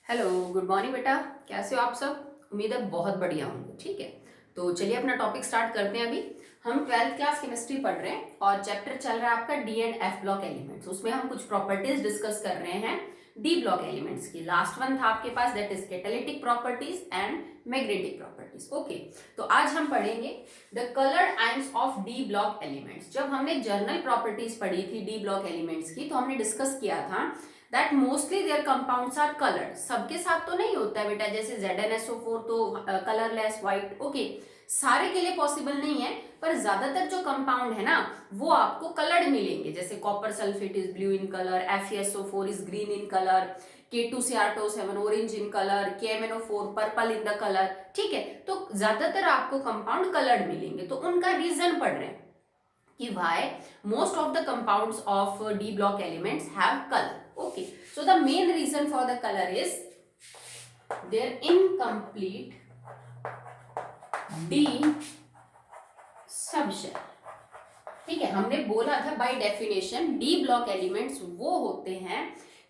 Hello, good morning बेटा। कैसे हो आप सब? उम्मीद है बहुत बढ़िया होंगे। ठीक है, तो चलिए अपना टॉपिक स्टार्ट करते हैं। अभी हम 12th क्लास केमिस्ट्री पढ़ रहे हैं और चैप्टर चल रहा है आपका D and F block elements. उसमें हम कुछ प्रॉपर्टीज डिस्कस कर रहे हैं डी ब्लॉक एलिमेंट्स की। लास्ट वन था आपके पास, that is catalytic properties and magnetic properties. Okay, तो आज हम पढ़ेंगे the coloured ions of D block elements. जब हमने जर्नल प्रॉपर्टीज पढ़ी थी डी ब्लॉक एलिमेंट्स की, तो हमने डिस्कस किया था that mostly their compounds are coloured. सबके साथ तो नहीं होता है बेटा, जैसे ZnSO4 तो कलरलेस व्हाइट। ओके, सारे के लिए पॉसिबल नहीं है, पर ज्यादातर जो कंपाउंड है ना वो आपको कलर्ड मिलेंगे। जैसे copper sulphate is blue in colour, FeSO4 is green in colour, K2Cr7 orange in colour, KMnO4 purple in the colour. ठीक है, तो ज्यादातर आपको कंपाउंड कलर्ड मिलेंगे। तो उनका रीजन पढ़ रहे हैं कि why most of the compounds of D block elements have color. Okay, so the main reason for the color is their incomplete D subshell. ठीक है, हमने बोला था by definition D block elements वो होते हैं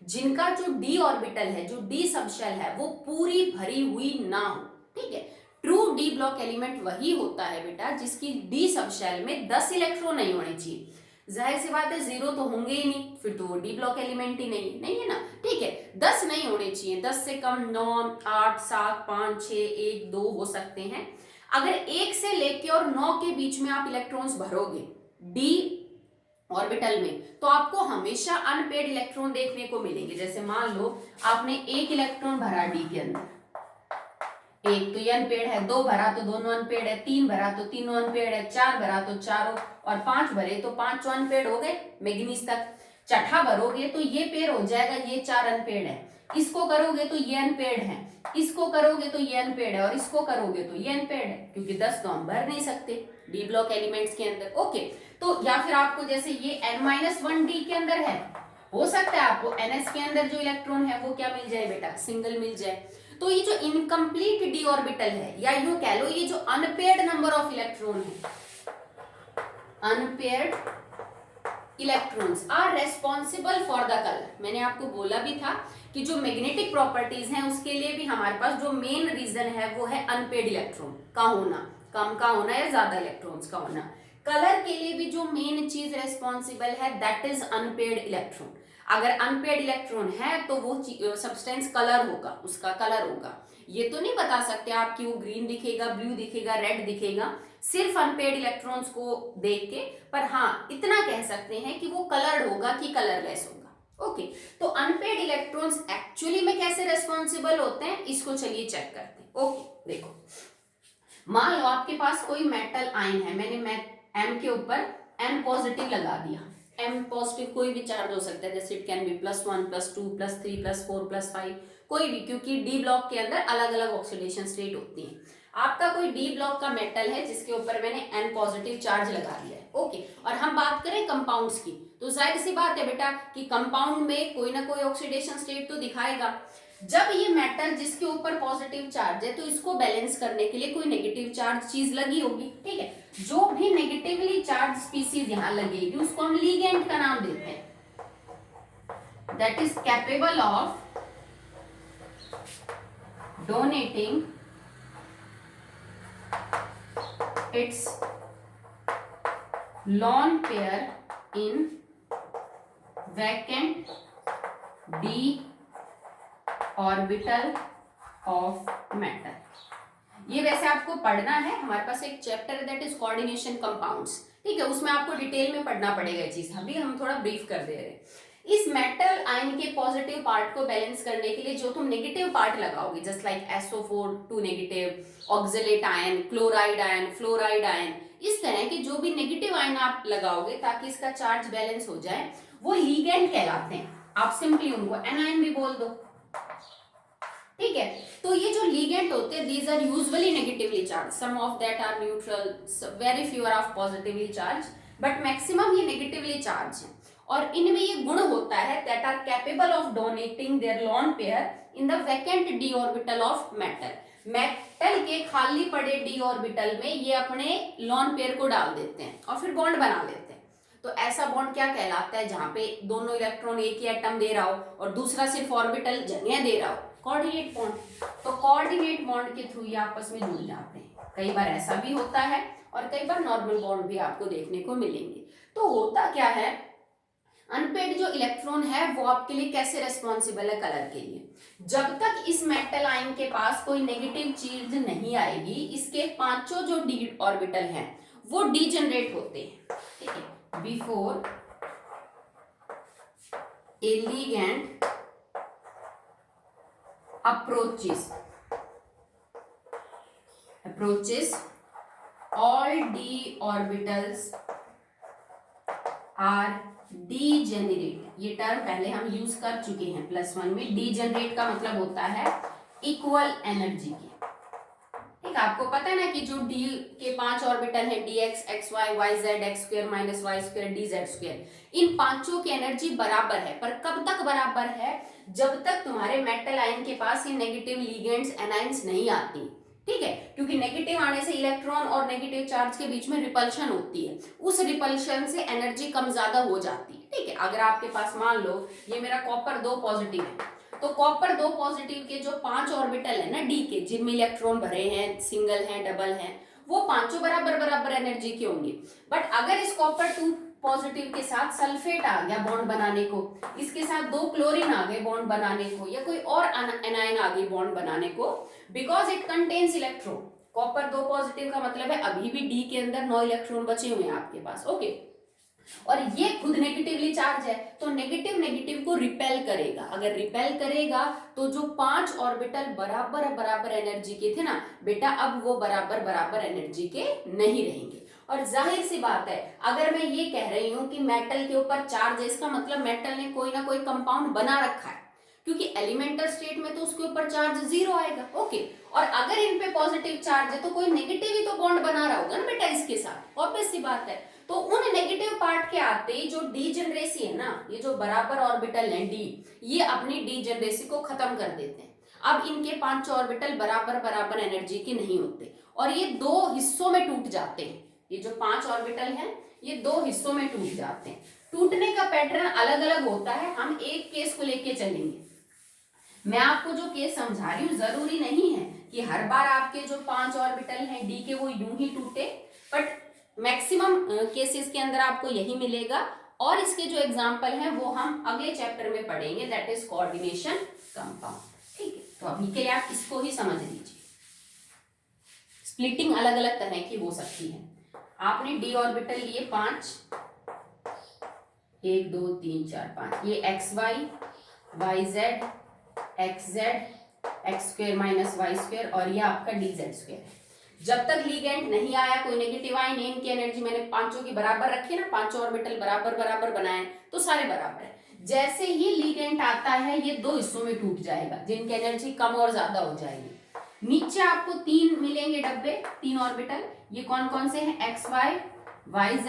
जिनका जो डी ऑर्बिटल है, जो डी सबशेल है, वो पूरी भरी हुई ना हो। ठीक है, ट्रू डी ब्लॉक एलिमेंट वही होता है बेटा जिसकी डी सबशेल में 10 इलेक्ट्रॉन नहीं होने चाहिए। जाहिर सी बात है, 0 तो होंगे ही नहीं, फिर तो डी ब्लॉक एलिमेंट ही नहीं है ना। ठीक है, 10 नहीं होने चाहिए, 10 से कम 9, 8, 7, 5, 6, 1, 2 हो सकते हैं। अगर 1 से लेके और 9 के बीच में आप इलेक्ट्रॉन्स भरोगे डी ऑर्बिटल में, तो आपको हमेशा अनपेड इलेक्ट्रॉन देखने को मिलेंगे। जैसे मान लो आपने 1 इलेक्ट्रॉन भरा डी के अंदर, 1 तो ये अनपेड है, 2 भरा तो दोनों अनपेड है, 3 भरा तो तीनों अनपेड है, 4 भरा तो चारों, और 5 भरे तो 5 अनपेड हो गए मैग्नीज तक। छठा भरोगे तो ये पेड़ हो जाएगा, ये 4 अनपेड है, इसको करोगे तो ये अनपेड है, इसको करोगे तो ये अनपेड है, और इसको करोगे तो ये अनपेड है, क्योंकि 10 तो हम भर नहीं सकते डी ब्लॉक एलिमेंट्स के अंदर। ओके, तो या फिर आपको जैसे ये N-1 डी के अंदर है, हो सकता है आपको NS के अंदर जो इलेक्ट्रॉन है वो क्या मिल जाए बेटा, सिंगल मिल जाए। तो ये जो इनकम्प्लीट डी ऑर्बिटल है, या यूं कह लो ये जो अनपेयर्ड नंबर ऑफ इलेक्ट्रॉन है, unpaired electrons are responsible for the colour. मैंने आपको बोला भी था कि जो मैग्नेटिक प्रॉपर्टीज हैं उसके लिए भी हमारे पास जो मेन रीजन है वो है अनपेड इलेक्ट्रॉन का होना, कम का होना या ज्यादा इलेक्ट्रॉन्स का होना। कलर के लिए भी जो मेन चीज रेस्पॉन्सिबल है दैट इज अनपेड इलेक्ट्रॉन। अगर अनपेड इलेक्ट्रॉन है तो वो सब्सटेंस कलर होगा, उसका कलर होगा। ये तो नहीं बता सकते आप कि वो ग्रीन दिखेगा, ब्लू दिखेगा, रेड दिखेगा सिर्फ अनपेड इलेक्ट्रॉन्स को देख के, पर हाँ इतना कह सकते हैं कि वो कलर्ड होगा कि कलरलेस होगा। ओके, तो अनपेड इलेक्ट्रॉन्स एक्चुअली में कैसे रेस्पॉन्सिबल होते हैं इसको चलिए चेक करते हैं। ओके, देखो मान लो आपके पास कोई मेटल आयन है, मैंने M के ऊपर N पॉजिटिव लगा दिया। M पॉजिटिव कोई भी चार्ज हो सकता है, जैसे इट कैन बी +1, +2, +3, +4, +5, कोई भी, क्योंकि डी ब्लॉक के अंदर अलग अलग ऑक्सीडेशन स्टेट होती है। आपका कोई डी ब्लॉक का मेटल है जिसके ऊपर मैंने N पॉजिटिव चार्ज लगा दिया है। ओके, और हम बात करें कंपाउंड्स की, तो जाहिर सी बात है बेटा कि कंपाउंड में कोई ना कोई ऑक्सीडेशन स्टेट तो दिखाएगा। जब ये मेटल जिसके ऊपर पॉजिटिव चार्ज है, तो इसको बैलेंस करने के लिए कोई नेगेटिव चार्ज चीज लगी होगी। ठीक है, जो भी नेगेटिवली चार्ज स्पीसीज यहां लगेगी उसको हम लिगेंड का नाम देते हैं, that is capable of donating it's lone pair in vacant d orbital of matter। ये वैसे आपको पढ़ना है, हमारे पास एक चैप्टर है दैट इज कोऑर्डिनेशन कंपाउंड्स। ठीक है, उसमें आपको डिटेल में पढ़ना पड़ेगा ये चीज, अभी हम थोड़ा ब्रीफ कर दे रहे हैं। इस मेटल आयन के पॉजिटिव पार्ट को बैलेंस करने के लिए जो तुम नेगेटिव पार्ट लगाओगे, just like SO4 2 negative, oxalate ion, chloride ion, fluoride ion, इस तरह के जो भी नेगेटिव आयन आप लगाओगे ताकि इसका चार्ज बैलेंस हो जाए, वो लिगेंड कहलाते हैं। आप सिंपली उनको एनायन भी बोल दो। ठीक है, तो ये जो लिगेंड होते हैं these are usually negatively charge, some of that are neutral, very few are of positively charge, but maximum ये नेगेटिवली चार्ज है। और इनमें ये गुण होता है that are capable of donating their lone pair in the vacant D orbital of metal. Metal के खाली पड़े डी ऑर्बिटल में ये अपने लोन पेयर को डाल देते हैं और फिर बॉन्ड बना लेते हैं। तो ऐसा बॉन्ड क्या कहलाता है, जहां पे दोनों इलेक्ट्रॉन एक ही एटम दे रहा हो और दूसरा सिर्फ ऑर्बिटल जगह दे रहा हो, कोऑर्डिनेट बॉन्ड। तो कोऑर्डिनेट बॉन्ड के थ्रू ये आपस में जुड़ जाते हैं। कई बार ऐसा भी होता है और कई बार नॉर्मल बॉन्ड भी आपको देखने को मिलेंगे। तो होता क्या है, अनपेड जो इलेक्ट्रॉन है वो आपके लिए कैसे रेस्पॉन्सिबल है कलर के लिए, जब तक इस मेटल आयन के पास कोई नेगेटिव चीज नहीं आएगी, इसके पांचों जो डी ऑर्बिटल हैं वो डीजनरेट होते हैं, ठीक है। Before A ligand approaches all d orbitals are degenerate। ये टर्म पहले हम यूज कर चुके हैं +1 में। डीजेनरेट का मतलब होता है इक्वल एनर्जी के, ठीक। आपको पता है ना कि जो डी के 5 ऑर्बिटल है dx, xy, yz, x² - y² dz², इन पांचों की एनर्जी बराबर है। पर कब तक बराबर है, जब तक तुम्हारे मेटल आयन के पास ये नेगेटिव लिगेंड्स एनायंस नहीं आती, ठीक है। क्योंकि नेगेटिव आने से इलेक्ट्रॉन और नेगेटिव चार्ज के बीच में रिपल्शन होती है, उस रिपल्शन से एनर्जी कम ज्यादा हो जाती है, ठीक है। अगर आपके पास मान लो ये मेरा कॉपर 2 पॉजिटिव है, तो कॉपर 2 पॉजिटिव के जो 5 ऑर्बिटल है ना डी के, जिनमें इलेक्ट्रॉन भरे हैं, सिंगल हैं, डबल हैं, वो पांचों बराबर बराबर एनर्जी के होंगे। बट अगर इस कॉपर 2 पॉजिटिव के साथ सल्फेट आ गया बॉन्ड बनाने को, इसके साथ 2 क्लोरीन आ गए बॉन्ड बनाने को, या कोई और एनायन आ गई बॉन्ड बनाने को, because it contains electron. Copper 2 positive का मतलब है अभी भी डी के अंदर 9 इलेक्ट्रॉन बचे हुए हैं आपके पास, ओके। और ये खुद नेगेटिवली चार्ज है, तो नेगेटिव नेगेटिव को रिपेल करेगा। अगर रिपेल करेगा तो जो 5 ऑर्बिटल बराबर बराबर एनर्जी के थे ना बेटा, अब वो बराबर बराबर एनर्जी के नहीं रहेंगे। और जाहिर सी बात है, अगर मैं ये कह रही हूं कि मेटल के ऊपर चार्ज है, इसका मतलब मेटल ने कोई ना कोई कंपाउंड बना रखा है, क्योंकि एलिमेंटल स्टेट में तो उसके ऊपर चार्ज 0 आएगा, ओके। और अगर इन पे पॉजिटिव चार्ज है तो कोई नेगेटिव ही तो बॉन्ड बना रहा होगा ना बेटा इसके साथ, ऑब्वियस सी बात है। तो उन नेगेटिव पार्ट के आते ही जो डीजेनरेसी है ना, ये जो बराबर ऑर्बिटल है डी, ये अपनी डीजेनरेसी को खत्म कर देते हैं। अब इनके 5 ऑर्बिटल बराबर बराबर एनर्जी के नहीं होते और ये 2 हिस्सों में टूट जाते हैं। ये जो 5 ऑर्बिटल हैं ये 2 हिस्सों में टूट जाते हैं। टूटने का पैटर्न अलग अलग होता है, हम एक केस को लेके चलेंगे। मैं आपको जो केस समझा रही हूँ जरूरी नहीं है कि हर बार आपके जो 5 ऑर्बिटल हैं डी के वो यूं ही टूटे, बट मैक्सिमम केसेस के अंदर आपको यही मिलेगा। और इसके जो एग्जांपल हैं वो हम अगले चैप्टर में पढ़ेंगे, दैट इज कोऑर्डिनेशन कंपाउंड, ठीक है। तो अभी के लिए आप इसको ही समझ लीजिए। स्प्लिटिंग अलग अलग तरह की हो सकती है। आपने डी ऑर्बिटल लिए 5, 1 2 3 4 5, ये XY, YZ, XZ, x² - y² और ये आपका dz² है। जब तक लिगेंड नहीं आया, कोई नेगेटिव आयन, इनकी एनर्जी मैंने पांचों की बराबर रखी है ना, 5 ऑर्बिटल बराबर बराबर बनाए तो सारे बराबर है। जैसे ही लिगेंड आता है ये 2 हिस्सों में टूट जाएगा, जिनकी एनर्जी कम और ज्यादा हो जाएगी। नीचे आपको 3 मिलेंगे डब्बे, 3 ऑर्बिटल, ये कौन कौन से हैं, XY, YZ,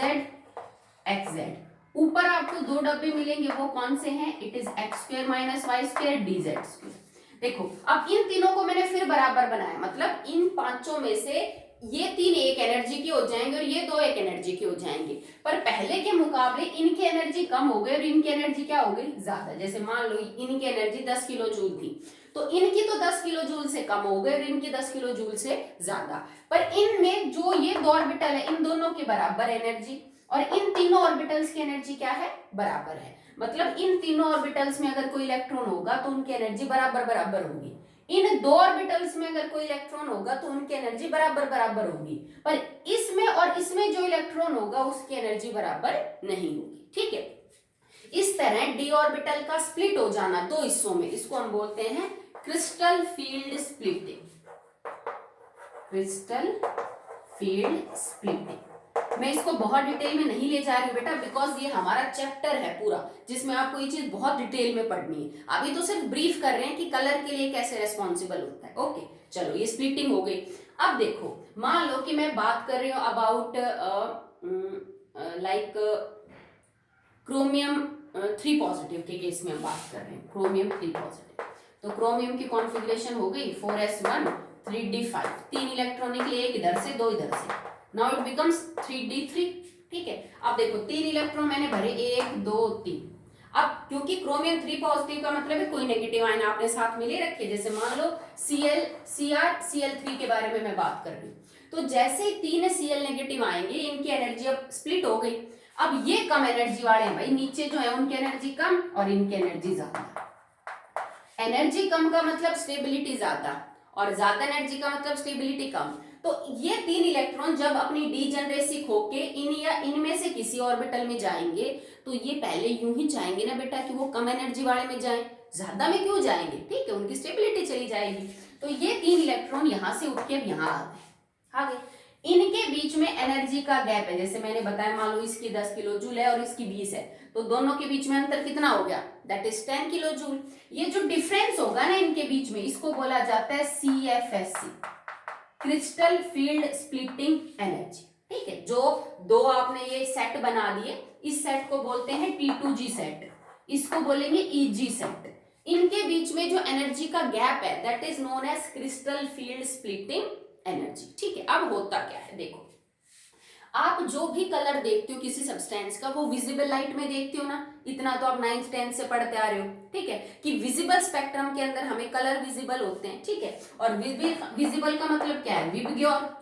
XZ। ऊपर आपको 2 डब्बे मिलेंगे, वो कौन से हैं, it is x² - y² dz²। देखो अब इन तीनों को मैंने फिर बराबर बनाया, मतलब इन पांचों में से ये 3 एक एनर्जी के हो जाएंगे और ये 2 एक एनर्जी के हो जाएंगे। पर पहले के मुकाबले इनकी एनर्जी कम हो गई और इनकी एनर्जी क्या हो गई, ज्यादा। जैसे मान लो इनकी एनर्जी 10 किलो जूल थी, तो इनकी तो 10 किलो जूल से कम हो गई और इनकी 10 किलो जूल से ज्यादा। पर इनमें जो ये 2 ऑर्बिटल है, इन दोनों के बराबर एनर्जी, और इन तीनों ऑर्बिटल्स की एनर्जी क्या है, बराबर है। मतलब इन तीनों ऑर्बिटल्स में अगर कोई इलेक्ट्रॉन होगा तो उनकी एनर्जी बराबर बराबर होगी। इन 2 ऑर्बिटल्स में अगर कोई इलेक्ट्रॉन होगा तो उनकी एनर्जी बराबर बराबर होगी। पर इसमें और इसमें जो इलेक्ट्रॉन होगा उसकी एनर्जी बराबर नहीं होगी, ठीक है। इस तरह डी ऑर्बिटल का स्प्लिट हो जाना 2 हिस्सों में, इसको हम बोलते हैं crystal field splitting. Crystal field splitting. मैं इसको बहुत डिटेल में नहीं ले जा रही हूँ बेटा, बिकॉज ये हमारा चैप्टर है पूरा जिसमें आपको ये चीज बहुत डिटेल में पढ़नी है। अभी तो सिर्फ ब्रीफ कर रहे हैं कि कलर के लिए कैसे रेस्पॉन्सिबल होता है, ओके। चलो ये स्प्लिटिंग हो गई। अब देखो मान लो कि मैं बात कर रही हूँ अबाउट लाइक क्रोमियम 3 पॉजिटिव के केस में हम बात कर रहे हैं, क्रोमियम 3 पॉजिटिव। तो क्रोमियम की कॉन्फ़िगरेशन हो गई 4s1 3d5, 3 इलेक्ट्रॉन निकले, एक इधर से 2 इधर से, नाउ इट बिकम्स 3d3, ठीक है। अब देखो 3 इलेक्ट्रॉन मैंने भरे, 1 2 3। अब क्योंकि क्रोमियम 3 पॉजिटिव का मतलब है कोई नेगेटिव आयन आपने साथ में ले रखे, जैसे मान लो Cl Cr Cl3 के बारे में मैं बात कर रही हूँ, तो जैसे ही 3 Cl नेगेटिव आएंगे, इनकी एनर्जी अब स्प्लिट हो गई। अब ये कम एनर्जी वाले हैं भाई, नीचे जो है उनकी एनर्जी कम और इनकी एनर्जी ज्यादा। एनर्जी कम का मतलब स्टेबिलिटी ज्यादा, और ज्यादा एनर्जी का मतलब स्टेबिलिटी कम। तो ये 3 इलेक्ट्रॉन जब अपनी डीजनरेसी होके इन या इनमें से किसी ऑर्बिटल में जाएंगे, तो ये पहले यूं ही चाहेंगे ना बेटा कि वो कम एनर्जी वाले में जाएं, ज्यादा में क्यों जाएंगे, ठीक है, उनकी स्टेबिलिटी चली जाएगी। तो ये 3 इलेक्ट्रॉन यहां से उठ के अब यहाँ आ गए। इनके बीच में एनर्जी का गैप है, जैसे मैंने बताया, मान लो इसकी 10 किलो जूल है और इसकी 20 है, तो दोनों के बीच में अंतर कितना हो गया, दैट इज 10 किलो जूल। ये जो डिफरेंस होगा ना इनके बीच में, इसको बोला जाता है CFSC, crystal field splitting energy, ठीक है। जो दो आपने ये सेट बना दिए, इस सेट को बोलते हैं T2G सेट, इसको बोलेंगे EG सेट। इनके बीच में जो एनर्जी का गैप है that is known as crystal field splitting energy, ठीक है। अब होता क्या है, देखो, आप जो भी कलर देखते हो किसी सब्सटेंस का, वो विजिबल लाइट में देखते हो ना, इतना तो आप 9th 10th से पढ़ते आ रहे हो, ठीक है, कि विजिबल स्पेक्ट्रम के अंदर हमें कलर विजिबल होते हैं, ठीक है। और विजिबल का मतलब क्या है, विबग्योर,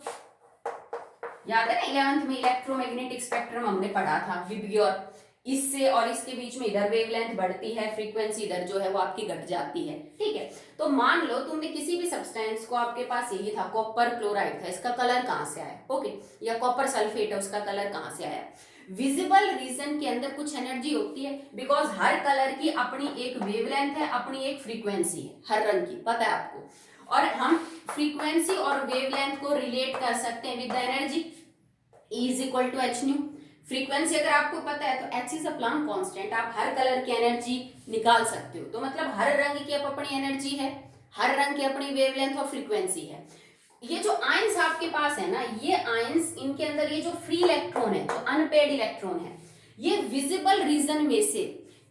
याद है ना 11th में इलेक्ट्रोमैग्नेटिक स्पेक्ट्रम हमने पढ़ा था, विबग्योर। इससे और इसके बीच में इधर वेवलेंथ बढ़ती है, फ्रीक्वेंसी इधर जो है वो आपकी घट जाती है, ठीक है। तो मान लो तुमने किसी भी सब्सटेंस को, आपके पास यही था कॉपर क्लोराइड था, इसका कलर कहां से आया, ओके, या कॉपर सल्फेट है, उसका कलर कहां से आया। विजिबल रीजन के अंदर कुछ एनर्जी होती है, बिकॉज हर कलर की अपनी एक वेवलेंथ है, अपनी एक फ्रीक्वेंसी है, हर रंग की, पता है आपको। और हम फ्रीक्वेंसी और वेवलेंथ को रिलेट कर सकते हैं with the energy, E is equal to H nu. Frequency अगर आपको पता है तो H is a Planck constant, आप हर कलर की एनर्जी निकाल सकते हो। तो मतलब हर रंग की अपनी एनर्जी है, हर रंग की अपनी वेवलेंथ और फ्रीक्वेंसी है। ये जो आयंस आपके पास है ना, ये आयंस, इनके अंदर ये जो फ्री इलेक्ट्रॉन है, जो अनपेड इलेक्ट्रॉन है, ये विजिबल रीजन में से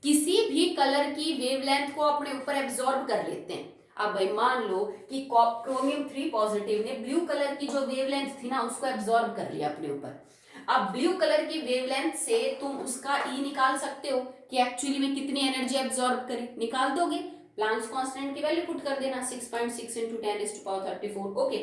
किसी भी कलर की वेवलेंथ को अपने ऊपर एब्जॉर्ब कर लेते हैं। अब भाई मान लो कि क्रोमियम 3 पॉजिटिव ने ब्लू कलर की जो वेवलेंथ थी ना, उसको एब्जॉर्ब कर लिया अपने ऊपर। अब ब्लू कलर की वेवलेंथ से तुम उसका E निकाल सकते हो कि एक्चुअली में कितनी एनर्जी एब्जॉर्ब करे, निकाल दोगे, प्लांक्स कांस्टेंट की वैल्यू पुट कर देना, 6.6 × 10⁻34, ओके।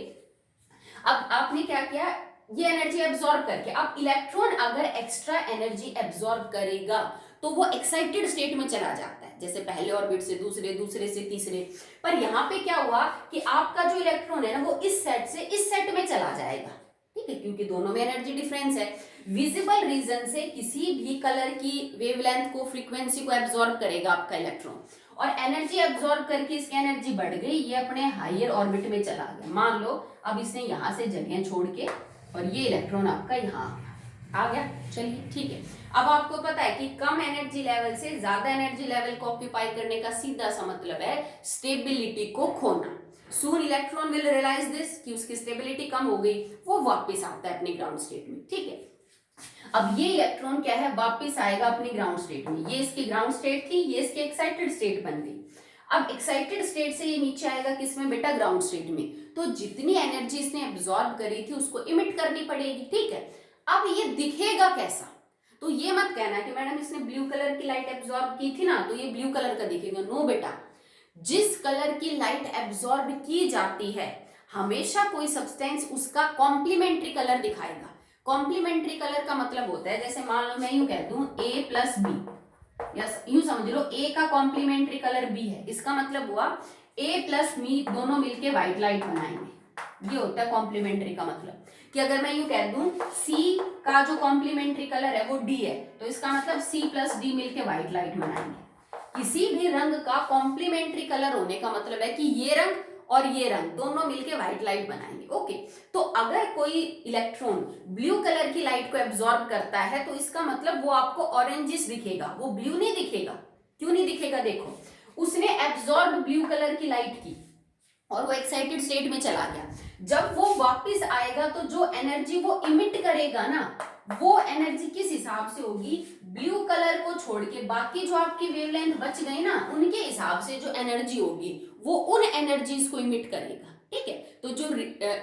अब आपने क्या किया, ये एनर्जी एब्जॉर्ब करके, अब इलेक्ट्रॉन अगर एक्स्ट्रा एनर्जी एब्जॉर्ब करेगा तो वो एक्साइटेड स्टेट में चला जाता है, जैसे पहले ऑर्बिट से दूसरे, दूसरे से तीसरे। पर यहाँ पे क्या हुआ कि आपका जो इलेक्ट्रॉन है ना, वो इस सेट से इस सेट में चला जाएगा, ठीक है, क्योंकि दोनों में एनर्जी डिफरेंस है। विजिबल रीजन से किसी भी कलर की वेवलेंथ को, फ्रीक्वेंसी को एब्जॉर्ब करेगा आपका इलेक्ट्रॉन, और एनर्जी एब्जॉर्ब करके इसकी एनर्जी बढ़ गई, ये अपने हायर ऑर्बिट में चला गया। मान लो अब इसने यहां से जगह छोड़ के, और ये इलेक्ट्रॉन आपका यहाँ आ गया, चलिए ठीक है। अब आपको पता है कि कम एनर्जी लेवल से ज्यादा एनर्जी लेवल को ऑक्यूपाई करने का सीधा सा मतलब है स्टेबिलिटी को खोना। सून इलेक्ट्रॉन विल रियलाइज दिस कि उसकी स्टेबिलिटी कम हो गई, वो वापस आता है अपने ग्राउंड स्टेट में, ठीक है। अब ये इलेक्ट्रॉन क्या है, वापस आएगा अपनी ग्राउंड स्टेट में। ये इसकी ग्राउंड स्टेट थी, ये इसकी एक्साइटेड स्टेट बन गई। अब एक्साइटेड स्टेट से ये नीचे आएगा किसमें बेटा, ग्राउंड स्टेट में। तो जितनी एनर्जी इसने एब्जॉर्ब करी थी उसको इमिट करनी पड़ेगी, ठीक है। अब ये दिखेगा कैसा, तो ये मत कहना कि मैडम इसने ब्लू कलर की लाइट एब्जॉर्ब की थी ना, तो ये ब्लू कलर का दिखेगा। नो बेटा, जिस कलर की लाइट एब्जॉर्ब की जाती है, हमेशा कोई सब्सटेंस उसका कॉम्प्लीमेंट्री कलर दिखाएगा। कॉम्प्लीमेंट्री कलर का मतलब होता है, जैसे मान लो मैं यूं कह दूं A + B, या यूं समझ लो A का कॉम्प्लीमेंट्री कलर B है, इसका मतलब हुआ A + B दोनों मिलके व्हाइट लाइट बनाएंगे। ये होता है कॉम्प्लीमेंट्री का मतलब। कि अगर मैं यूं कह दूं C का जो कॉम्प्लीमेंट्री कलर है वो D है, तो इसका मतलब C + D मिलके व्हाइट लाइट बनाएंगे। किसी भी रंग का कॉम्प्लीमेंट्री कलर होने का मतलब है कि ये रंग और ये रंग दोनों मिलके व्हाइट लाइट बनाएंगे, ओके। तो अगर कोई इलेक्ट्रॉन ब्लू कलर की लाइट को एब्जॉर्ब करता है तो इसका मतलब वो आपको ऑरेंजिश दिखेगा, वो ब्लू नहीं दिखेगा। क्यों नहीं दिखेगा, देखो, उसने एब्जॉर्ब ब्लू कलर की लाइट की और वो एक्साइटेड स्टेट में चला गया। जब वो वापस आएगा तो जो एनर्जी वो इमिट करेगा ना, वो एनर्जी किस हिसाब से होगी, ब्लू कलर को छोड़ के बाकी जो आपकी वेवलेंथ बच गई ना, उनके हिसाब से जो एनर्जी होगी वो उन एनर्जीज को इमिट करेगा, ठीक है। तो जो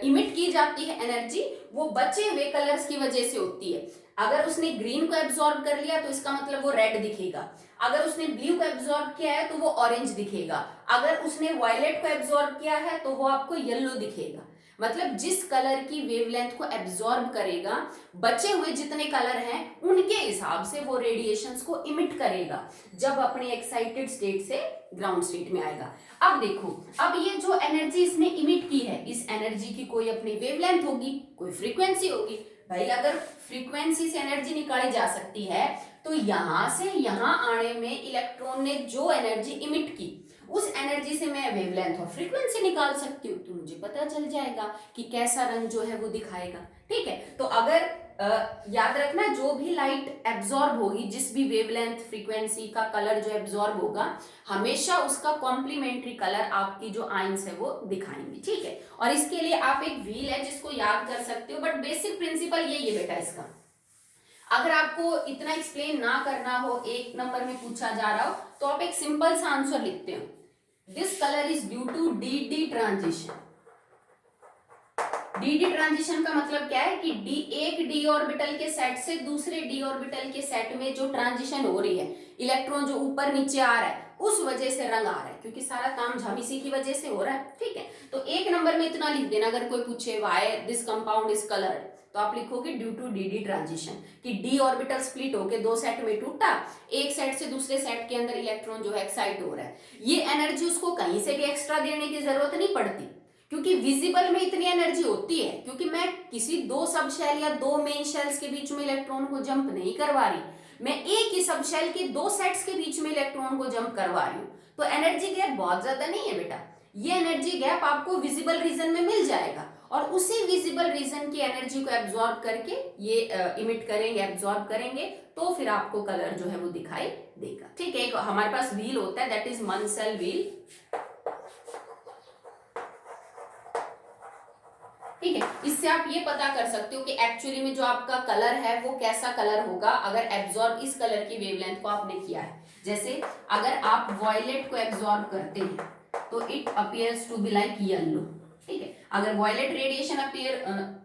इमिट की जाती है एनर्जी वो बचे हुए कलर्स की वजह से होती है। अगर उसने ग्रीन को एब्जॉर्ब कर लिया तो इसका मतलब वो रेड दिखेगा, अगर उसने ब्लू को एब्जॉर्ब किया है तो वो ऑरेंज दिखेगा, अगर उसने वायलेट को एब्जॉर्ब किया है तो वो आपको येलो दिखेगा। मतलब जिस कलर की वेवलेंथ को एब्जॉर्ब करेगा, बचे हुए जितने कलर हैं उनके हिसाब से वो रेडिएशंस को इमिट करेगा जब अपने एक्साइटेड स्टेट से ग्राउंड स्टेट में आएगा। अब देखो, अब ये जो एनर्जी इसने इमिट की है, इस एनर्जी की कोई अपनी वेवलेंथ होगी, कोई फ्रीक्वेंसी होगी। भाई अगर फ्रीक्वेंसी से एनर्जी निकाली जा सकती है तो यहां से यहां आने में इलेक्ट्रॉन ने जो एनर्जी इमिट की, उस एनर्जी से मैं वेवलेंथ और फ्रीक्वेंसी निकाल सकती हूँ, तो मुझे पता चल जाएगा कि कैसा रंग जो है वो दिखाएगा। ठीक है, तो अगर याद रखना, जो भी लाइट एब्जॉर्ब होगी, जिस भी वेवलेंथ फ्रीक्वेंसी का कलर जो एब्जॉर्ब होगा, हमेशा उसका कॉम्प्लीमेंट्री कलर आपकी जो आयंस है वो दिखाएंगे। ठीक है, और इसके लिए आप एक व्हील है जिसको याद कर सकते हो, बट बेसिक प्रिंसिपल यही है बेटा इसका। अगर आपको इतना एक्सप्लेन ना करना हो, एक नंबर में पूछा जा रहा हो, तो आप एक सिंपल सा आंसर लिखते हो, this colour is due to D D transition. D D transition का मतलब क्या है कि एक डी ऑर्बिटल के सेट से दूसरे डी ऑर्बिटल के सेट में जो ट्रांजिशन हो रही है, इलेक्ट्रॉन जो ऊपर नीचे आ रहा है, उस वजह से रंग आ रहा है, क्योंकि सारा काम झाम इसी की वजह से हो रहा है। ठीक है, तो एक नंबर में इतना लिख देना। अगर कोई पूछे why this compound is coloured, तो आप लिखोगे due to D D transition, कि डी ऑर्बिटल स्प्लिट होके दो सेट में टूटा, एक सेट से दूसरे सेट के अंदर इलेक्ट्रॉन जो है एक्साइट हो रहा है। ये एनर्जी उसको कहीं से भी एक्स्ट्रा देने की जरूरत नहीं पड़ती, क्योंकि विजिबल में इतनी एनर्जी होती है, क्योंकि मैं किसी दो सब शेल या दो मेन शेल्स के बीच में इलेक्ट्रॉन को जंप नहीं करवा रही, मैं एक ही सब शेल के दो सेट्स के बीच में इलेक्ट्रॉन को जंप करवा रही हूँ। तो एनर्जी गैप बहुत ज्यादा नहीं है बेटा, ये एनर्जी गैप आपको विजिबल रीजन में मिल जाएगा, और उसी विजिबल रीजन की एनर्जी को एब्जॉर्ब करके ये इमिट करेंगे, एब्जॉर्ब करेंगे, तो फिर आपको कलर जो है वो दिखाई देगा। ठीक है, हमारे पास व्हील होता है, दैट इज मन्सेल व्हील। ठीक है, इससे आप ये पता कर सकते हो कि एक्चुअली में जो आपका कलर है वो कैसा कलर होगा अगर एब्जॉर्ब इस कलर की वेवलेंथ को आपने किया है। जैसे अगर आप वॉयलेट को एब्जॉर्ब करते हैं तो it appears to be like yellow. ठीक है, अगर वॉयलेट रेडिएशन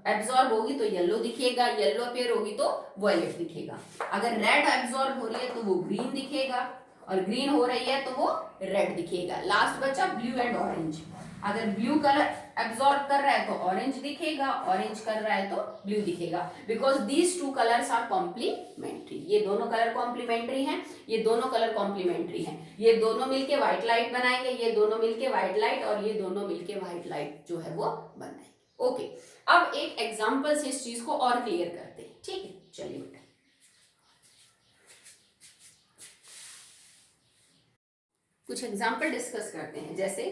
एब्जॉर्ब होगी तो येलो दिखेगा, येलो अपीयर होगी तो वॉयलेट दिखेगा। अगर रेड एब्जॉर्ब हो रही है तो वो ग्रीन दिखेगा, और ग्रीन हो रही है तो वो रेड दिखेगा। लास्ट बचा ब्लू एंड ऑरेंज। अगर ब्लू कलर एब्जॉर्ब कर रहा है तो ऑरेंज दिखेगा, ऑरेंज कर रहा है तो ब्लू दिखेगा, because these two colours are complementary. ये दोनों कलर कॉम्प्लीमेंट्री हैं, ये दोनों कलर कॉम्प्लीमेंट्री हैं, ये दोनों मिलके व्हाइट लाइट बनाएंगे, ये दोनों मिलके व्हाइट लाइट, और ये दोनों मिलके व्हाइट लाइट जो है वो बनाएंगे। ओके, अब एक एग्जाम्पल से इस चीज को और क्लियर करते हैं। ठीक है, चलिए बेटा कुछ एग्जाम्पल डिस्कस करते हैं। जैसे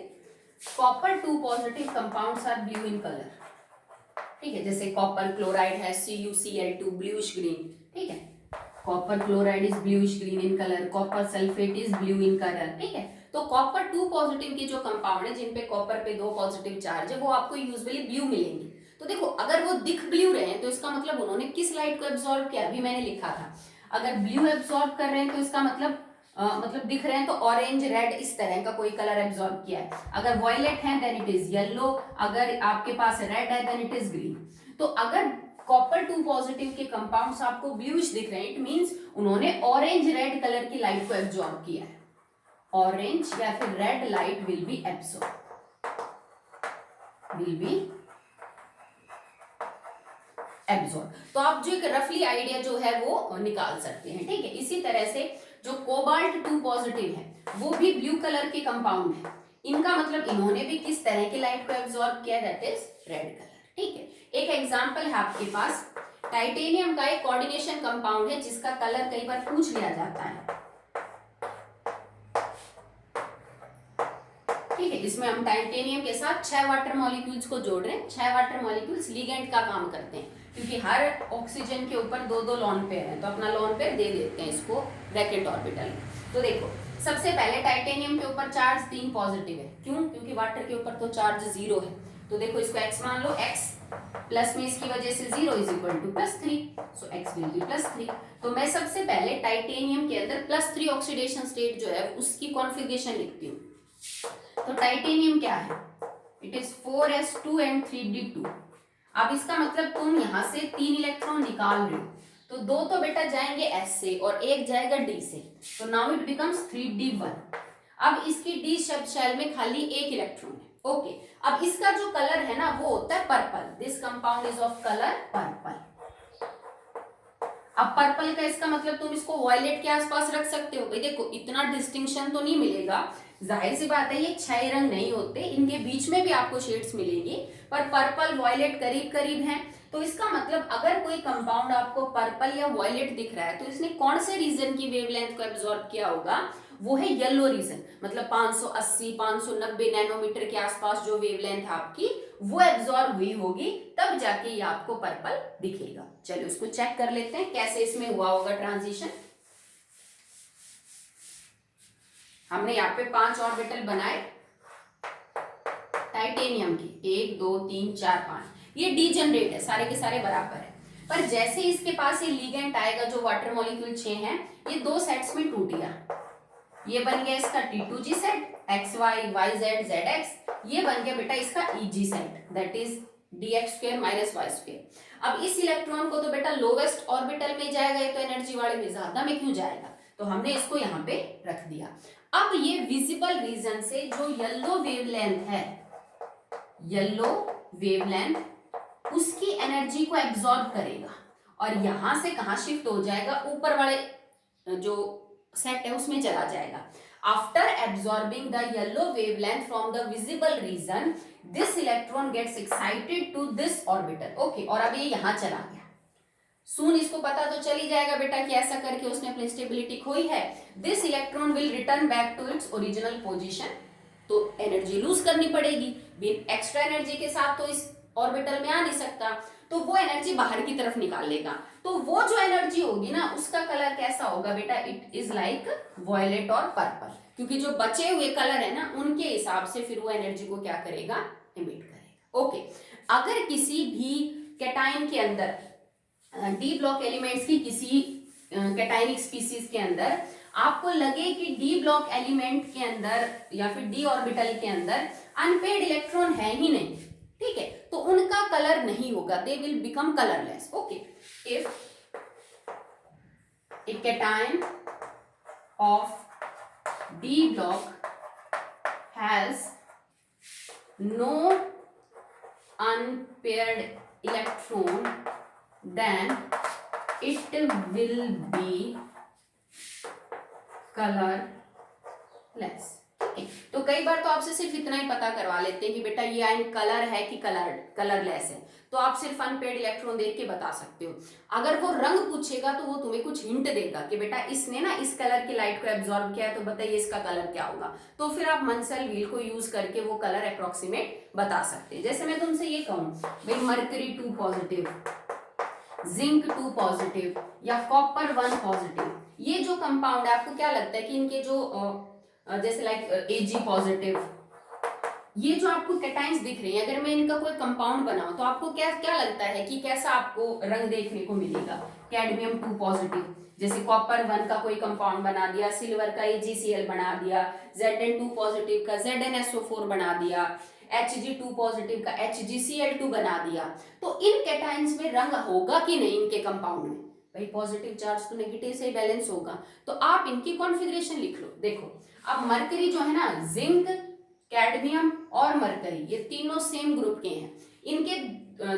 copper 2 positive compounds are blue in colour. ठीक है, जैसे कॉपर क्लोराइड है CuCl2 ब्लूइश ग्रीन। ठीक है, copper chloride is bluish green in colour, copper sulphate is blue in colour. ठीक है, तो कॉपर 2 पॉजिटिव के जो कंपाउंड है जिन पे कॉपर पे 2 पॉजिटिव चार्ज है वो आपको यूजुअली ब्लू मिलेंगे। तो देखो, अगर वो दिख ब्लू रहे हैं तो इसका मतलब उन्होंने किस लाइट को एब्जॉर्ब किया, अभी मैंने लिखा था। अगर ब्लू एब्जॉर्ब कर रहे हैं तो इसका मतलब दिख रहे हैं तो ऑरेंज रेड इस तरह का कोई कलर एब्जॉर्ब किया है। अगर वॉयलेट है देन इट इज येलो, अगर आपके पास रेड है देन इट इज ग्रीन। तो अगर कॉपर 2 पॉजिटिव के कंपाउंड्स आपको ब्लूइश दिख रहे हैं, इट मींस उन्होंने ऑरेंज रेड कलर की लाइट को एब्जॉर्ब किया है। ऑरेंज या फिर red light will be absorb, तो आप जो एक रफली आइडिया जो है वो निकाल सकते हैं। ठीक है, इसी तरह से जो कोबाल्ट 2 पॉजिटिव है वो भी ब्लू कलर के कंपाउंड है, इनका मतलब इन्होंने भी किस तरह की लाइट को एब्जॉर्ब किया, दैट इज रेड कलर। ठीक है, एक एग्जांपल है आपके पास, टाइटेनियम का एक कोऑर्डिनेशन कंपाउंड है जिसका कलर कई बार पूछ लिया जाता है। ठीक है, इसमें हम टाइटेनियम के साथ 6 वाटर मॉलिक्यूल्स को जोड़ रहे हैं। 6 वाटर मॉलिक्यूल्स लिगेंड का काम करते हैं, क्योंकि हर ऑक्सीजन के ऊपर 2-2 लोन पेयर है, तो अपना लोन पेयर दे देते हैं इसको ब्रैकेट ऑर्बिटल में। तो देखो, सबसे पहले टाइटेनियम के ऊपर चार्ज 3 पॉजिटिव है। क्यों? क्योंकि वाटर के ऊपर तो चार्ज 0 है। तो देखो, इसको x मान लो, x प्लस में इसकी वजह से 0 is equal to +3, so x will be +3। तो मैं सबसे पहले टाइटेनियम के अंदर +3 ऑक्सीडेशन स्टेट जो है उसकी कॉन्फ़िगरेशन लिखती हूँ। तो टाइटेनियम क्या है, it is 4s2 and 3d2। अब इसका मतलब तुम यहां से 3 इलेक्ट्रॉन निकाल रहे हो, तो दो तो बेटा जाएंगे S से और एक जाएगा D से, तो नाउ इट बिकम्स 3D1। अब इसकी D शब्द शेल में खाली एक इलेक्ट्रॉन है। ओके, अब इसका जो कलर है ना वो होता है purple. This compound is of colour purple. अब पर्पल का इसका मतलब तुम इसको वॉयलेट के आसपास रख सकते हो। भाई देखो इतना डिस्टिंक्शन तो नहीं मिलेगा, जाहिर सी बात है ये 6 रंग नहीं होते, इनके बीच में भी आपको शेड्स मिलेंगी, पर पर्पल वॉयलेट करीब करीब हैं। तो इसका मतलब अगर कोई कंपाउंड आपको पर्पल या वॉयलेट दिख रहा है तो इसने कौन से रीजन की वेवलेंथ को एब्जॉर्ब किया होगा, वो है येलो रीजन। मतलब 580 590 नैनोमीटर के आसपास जो वेवलेंथ आपकी वो एब्जॉर्ब हुई होगी, तब जाके ये आपको पर्पल दिखेगा। चलिए उसको चेक कर लेते हैं कैसे इसमें हुआ होगा ट्रांजिशन। हमने यहाँ पे 5 ऑर्बिटल बनाए टाइटेनियम के, 1 2 3 4 5। ये डीजेनरेट है, सारे के सारे बराबर है। पर जैसे इसके पास ये लिगेंड आएगा जो वाटर मॉलिक्यूल 6 हैं, ये 2 सेट्स में टूट गया। ये बन गया इसका T2G set, XY YZ ZX। ये बन गया बेटा इसका EG set, that is dx² - y²। अब इस इलेक्ट्रॉन को तो बेटा लोवेस्ट ऑर्बिटल में जाएगा, ये तो एनर्जी वाले में, ज्यादा में क्यों जाएगा, तो हमने इसको यहाँ पे रख दिया। अब ये विजिबल रीजन से जो येलो वेवलेंथ है, येलो वेवलेंथ उसकी एनर्जी को एब्जॉर्ब करेगा और यहां से कहां शिफ्ट हो जाएगा, ऊपर वाले जो सेट है उसमें चला जाएगा। After absorbing the yellow wavelength from the visible region, this electron gets excited to this orbital. Okay, और अब ये यहां चला गया। सून इसको पता तो चल ही जाएगा बेटा कि ऐसा करके उसने अपनी स्टेबिलिटी खोई है। This electron will return back to its original position, तो एनर्जी लूज करनी पड़ेगी। एक्स्ट्रा एनर्जी के साथ तो इस ऑर्बिटल में आ नहीं सकता, तो वो एनर्जी बाहर की तरफ निकाल लेगा। तो वो जो एनर्जी होगी ना उसका कलर कैसा होगा बेटा, इट इज लाइक वॉयलेट और पर्पल, क्योंकि जो बचे हुए कलर है ना उनके हिसाब से फिर वो एनर्जी को क्या करेगा, इमिट करेगा। ओके, अगर किसी भी कैटायन के अंदर डी ब्लॉक एलिमेंट्स की किसी कैटायनिक स्पीसीज के अंदर आपको लगे कि डी ब्लॉक एलिमेंट के अंदर या फिर डी ऑर्बिटल के अंदर अनपेड इलेक्ट्रॉन है ही नहीं, ठीक है, तो उनका कलर नहीं होगा, they will become colourless. Okay, if a cation of D block has no unpaired electron, then it will be colorless। तो कई बार तो आपसे सिर्फ इतना ही पता करवा लेते हैं कि बेटा ये आयन कलर है कि कलरलेस है, तो आप सिर्फ अनपेड इलेक्ट्रॉन देख के बता सकते हो। अगर वो रंग पूछेगा तो वो तुम्हें कुछ हिंट देगा कि बेटा इसने ना इस कलर की लाइट को एब्जॉर्ब किया है, तो बताइए इसका कलर क्या होगा। तो फिर आप मन्सेल व्हील को यूज करके वो कलर अप्रोक्सीमेट बता सकते हैं। जैसे मैं तुमसे ये कहूँ भाई मरकरी 2 पॉजिटिव, जिंक 2 पॉजिटिव या कॉपर 1 पॉजिटिव, ये जो कंपाउंड है आपको क्या लगता है कि इनके जो जैसे लाइक Ag पॉजिटिव, ये जो आपको कैटाइंस दिख रही हैं, अगर मैं इनका कोई कंपाउंड बनाऊं तो आपको क्या क्या लगता है कि कैसा आपको रंग देखने को मिलेगा। कैडमियम 2 पॉजिटिव, जैसे कॉपर 1 का कोई कंपाउंड बना दिया, सिल्वर का AgCl बना दिया, Zn2 पॉजिटिव का ZnSO4 बना दिया, Hg2 पॉजिटिव का HgCl2 बना दिया। तो इन कैटाइंस में रंग होगा कि नहीं इनके कंपाउंड में, भाई पॉजिटिव चार्ज तो नेगेटिव से बैलेंस होगा। तो आप इनकी कॉन्फ़िगरेशन लिख लो। देखो अब मरकरी जो है ना, जिंक, कैडमियम और मरकरी, ये तीनों सेम ग्रुप के हैं। इनके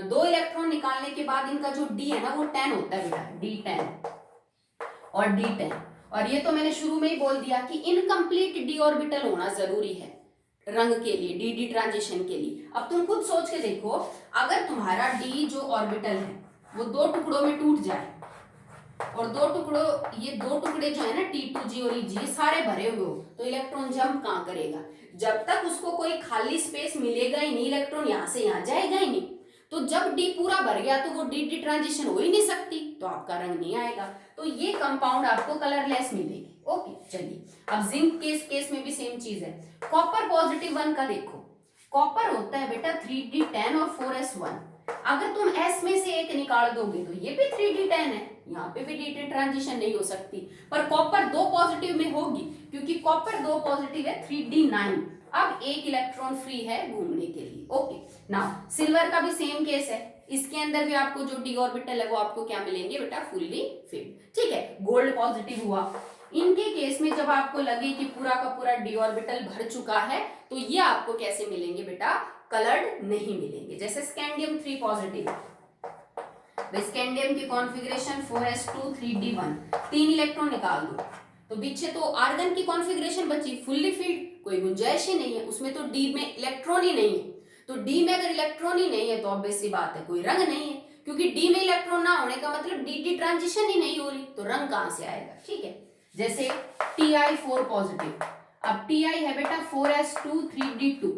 2 इलेक्ट्रॉन निकालने के बाद इनका जो डी है ना वो 10 होता है बेटा, D10 और D10। और ये तो मैंने शुरू में ही बोल दिया कि इनकम्प्लीट डी ऑर्बिटल होना जरूरी है रंग के लिए, डी ट्रांजिशन के लिए। अब तुम खुद सोच के देखो, अगर तुम्हारा डी जो ऑर्बिटल है वो 2 टुकड़ों में टूट जाए और 2 टुकड़ों, ये 2 टुकड़े जो है ना T2G और EG सारे भरे हुए हो, तो इलेक्ट्रॉन जंप कहाँ करेगा, जब तक उसको कोई खाली स्पेस मिलेगा ही नहीं, इलेक्ट्रॉन यहाँ से यहाँ जाएगा ही नहीं। तो जब डी पूरा भर गया तो वो डी ट्रांजिशन हो ही नहीं सकती, तो आपका रंग नहीं आएगा। तो ये कंपाउंड आपको कलरलेस मिलेगी। ओके, चलिए अब जिंक के केस में भी सेम चीज है। कॉपर पॉजिटिव 1 का देखो, कॉपर होता है बेटा 3D10 और 4s1। अगर तुम S में से एक निकाल दोगे तो ये भी 3D10 है, यहाँ पे भी डी ट्रांजिशन नहीं हो सकती, पर कॉपर 2 पॉजिटिव में होगी, क्योंकि कॉपर 2 पॉजिटिव है 3D9। अब एक इलेक्ट्रॉन फ्री है घूमने के लिए। ओके, नाउ सिल्वर का भी सेम केस है, इसके अंदर भी आपको जो डी ऑर्बिटल है वो आपको क्या मिलेंगे बेटा, फुल्ली फिल्ड। ठीक है, गोल्ड पॉजिटिव हुआ। इनके केस में जब आपको लगे कि पूरा का पूरा डी ऑर्बिटल भर चुका है तो ये आपको कैसे मिलेंगे बेटा, कलर्ड नहीं मिलेंगे। जैसे स्कैंडियम 3 पॉजिटिव, स्कैंडियम की कॉन्फ़िगरेशन 4s2 3d1, 3 इलेक्ट्रॉन निकाल दो तो पीछे तो आर्गन की कॉन्फ़िगरेशन बची फुल्ली फिल्ड, कोई गुंजाइश ही नहीं है उसमें, तो डी में इलेक्ट्रॉन ही नहीं है। तो डी में अगर इलेक्ट्रॉन ही नहीं है तो ऑब्वियस सी बात है कोई रंग नहीं है, क्योंकि डी में इलेक्ट्रॉन ना होने का मतलब डी डी ट्रांजिशन ही नहीं हो रही, तो रंग कहां से आएगा। ठीक है, जैसे Ti4 पॉजिटिव, अब Ti है बेटा 4s2 3d2,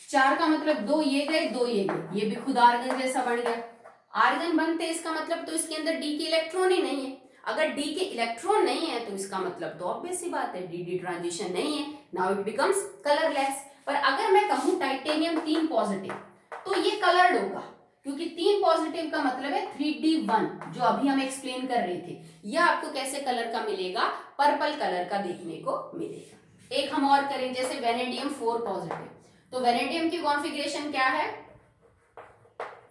4 का मतलब 2 ये गए 2 ये गए, ये भी खुद आर्गन जैसा बन गया। आर्गन बनते इसका मतलब तो इसके अंदर डी के इलेक्ट्रॉन ही नहीं है, अगर डी के इलेक्ट्रॉन नहीं है तो इसका मतलब तो ऑब्वियस सी बात है डी डी ट्रांजिशन नहीं है, नाउ इट बिकम्स कलरलेस। पर अगर मैं कहूं टाइटेनियम 3 पॉजिटिव तो ये कलर्ड होगा, क्योंकि 3 पॉजिटिव का मतलब है 3d1 जो अभी हम एक्सप्लेन कर रहे थे, यह आपको कैसे कलर का मिलेगा, पर्पल कलर का देखने को मिलेगा। एक हम और करें, जैसे वेनेडियम 4 पॉजिटिव, तो वेनेडियम की कॉन्फ़िगरेशन क्या है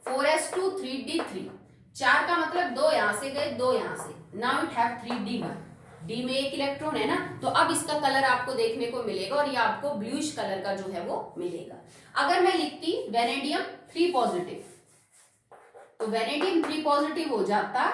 4s2 3d3, 4 का मतलब 2 यहां से गए 2 यहां से, now it have 3d1, D में एक इलेक्ट्रॉन है ना, तो अब इसका कलर आपको देखने को मिलेगा और ये आपको ब्लूइश कलर का जो है वो मिलेगा। अगर मैं लिखती वेनेडियम 3 पॉजिटिव तो वेनेडियम 3 पॉजिटिव हो जाता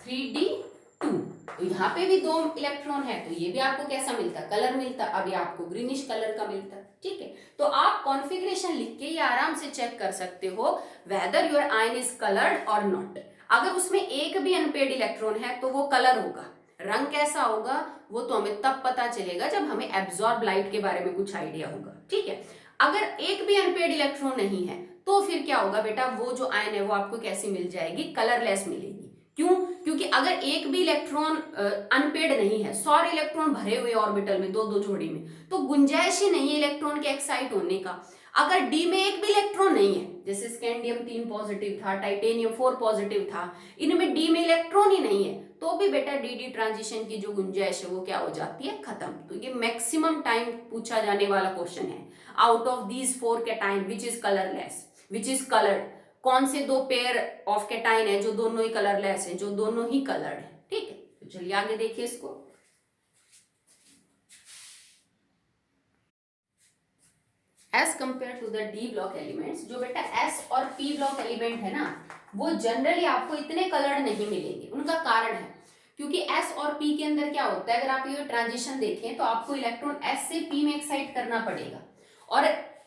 3d2, तो यहाँ पे भी 2 इलेक्ट्रॉन है तो ये भी आपको कैसा मिलता, कलर मिलता, अब ये आपको ग्रीनिश कलर का मिलता। ठीक है, तो आप कॉन्फ़िगरेशन लिख के ये आराम से चेक कर सकते हो whether your ion is coloured और नॉट। अगर उसमें एक भी अनपेड इलेक्ट्रॉन है तो वो कलर होगा, रंग कैसा होगा वो तो हमें तब पता चलेगा जब हमें एब्जॉर्ब लाइट के बारे में कुछ आइडिया होगा। ठीक है, अगर एक भी अनपेड इलेक्ट्रॉन नहीं है तो फिर क्या होगा बेटा, वो जो आयन है वो आपको कैसी मिल जाएगी, कलरलेस मिलेगी। क्यों, क्योंकि अगर एक भी इलेक्ट्रॉन अनपेड नहीं है, सारे इलेक्ट्रॉन भरे हुए ऑर्बिटल में दो दो जोड़ी में, तो गुंजाइश ही नहीं है इलेक्ट्रॉन के एक्साइट होने का। अगर डी में एक भी इलेक्ट्रॉन नहीं है, जैसे स्कैंडियम 3 पॉजिटिव था, टाइटेनियम 4 पॉजिटिव था, इनमें डी में इलेक्ट्रॉन ही नहीं है, तो भी बेटा डी डी ट्रांजिशन की जो गुंजाइश है वो क्या हो जाती है, खत्म। तो ये मैक्सिमम टाइम पूछा जाने वाला क्वेश्चन है, out of these 4 cation which is colourless, which is coloured, कौन से 2 पेयर ऑफ कैटायन है जो दोनों ही कलरलेस है, जो दोनों ही कलर्ड है। ठीक है, तो चलिए आगे देखिए इसको। As compare to the D block elements, जो बेटा एस और पी ब्लॉक एलिमेंट है ना, वो जनरली आपको इतने कलर्ड नहीं मिलेंगे। उनका कारण है क्योंकि एस और पी के अंदर क्या होता है, अगर आप ये ट्रांजिशन देखें तो आपको इलेक्ट्रॉन एस से पी में एक्साइट करना पड़ेगा, और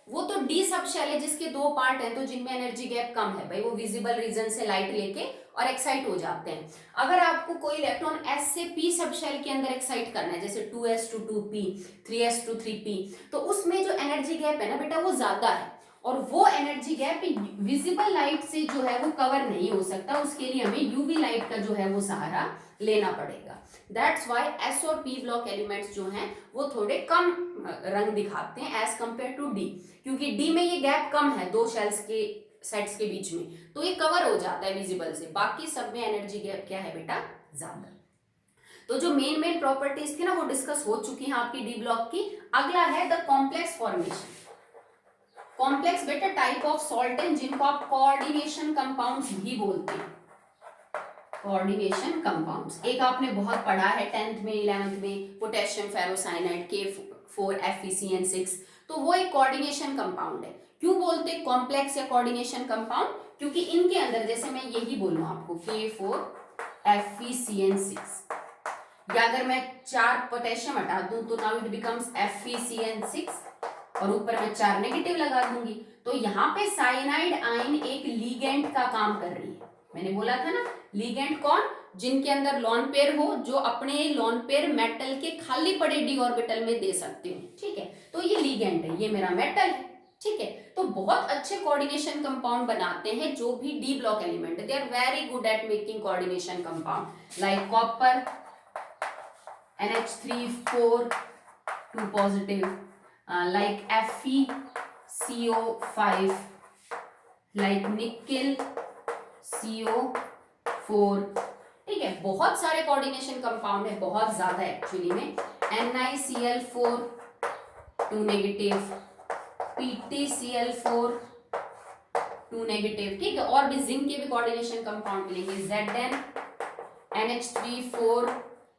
वो तो डी सब शेल है जिसके 2 पार्ट हैं, तो जिनमें एनर्जी गैप कम है भाई, वो विजिबल रीजन से लाइट लेके और एक्साइट हो जाते हैं। अगर आपको कोई इलेक्ट्रॉन एस से पी सब शेल के अंदर एक्साइट करना है, जैसे 2s to 2p 3s to 3p, तो उसमें जो एनर्जी गैप है ना बेटा वो ज्यादा है, और वो एनर्जी गैप विजिबल लाइट से जो है वो कवर नहीं हो सकता, उसके लिए हमें यूवी लाइट का जो है वो सहारा लेना पड़ेगा। दैट्स वाई एस और पी ब्लॉक एलिमेंट्स जो हैं वो थोड़े कम रंग दिखाते हैं एज कंपेयर टू डी, क्योंकि डी में ये गैप कम है 2 शेल्स के सेट्स के बीच में, तो ये कवर हो जाता है विजिबल से, बाकी सब में एनर्जी गैप क्या है बेटा, ज्यादा। तो जो मेन प्रॉपर्टीज थी ना वो डिस्कस हो चुकी हैं आपकी डी ब्लॉक की। अगला है द कॉम्प्लेक्स फॉर्मेशन। कॉम्प्लेक्स बेटा टाइप ऑफ सॉल्टेंट जिनको आप कोऑर्डिनेशन कंपाउंड्स भी बोलते हैं, कोऑर्डिनेशन कंपाउंड्स। एक आपने बहुत पढ़ा है 10th में 11th में, पोटेशियम फेरोसाइनाइड K4FeCN6, तो वो एक कोऑर्डिनेशन कंपाउंड है। क्यों बोलते हैं कॉम्प्लेक्स या कोऑर्डिनेशन कंपाउंड, क्योंकि इनके अंदर जैसे मैं यही बोलूं आपको K4FeCN6, या अगर मैं 4 पोटेशियम हटा दूं तो नाउ इट बिकम्स FeCN6, और ऊपर मैं 4 नेगेटिव लगा दूंगी, तो यहाँ पे साइनाइड आयन एक लीगेंड का काम कर रही है। मैंने बोला था ना लीगेंड कौन, जिनके अंदर लॉन पेयर हो, जो अपने लॉन पेयर मेटल के खाली पड़े डी ऑर्बिटल में दे सकते हो। ठीक है, तो ये लीगेंड है, ये मेरा मेटल है। ठीक है, तो बहुत अच्छे कोऑर्डिनेशन कंपाउंड बनाते हैं जो भी डी ब्लॉक एलिमेंट है, they are very good at making coordination compound like copper NH3 4 2 positive, like FeCO5, like nickel CO4। ठीक है, बहुत सारे कोऑर्डिनेशन कंपाउंड है, बहुत ज्यादा एक्चुअली में। NiCl4 2 नेगेटिव, PtCl4 2 नेगेटिव, ठीक है। और भी जिंक के भी कोऑर्डिनेशन कंपाउंड मिलेंगे, Zn NH3 4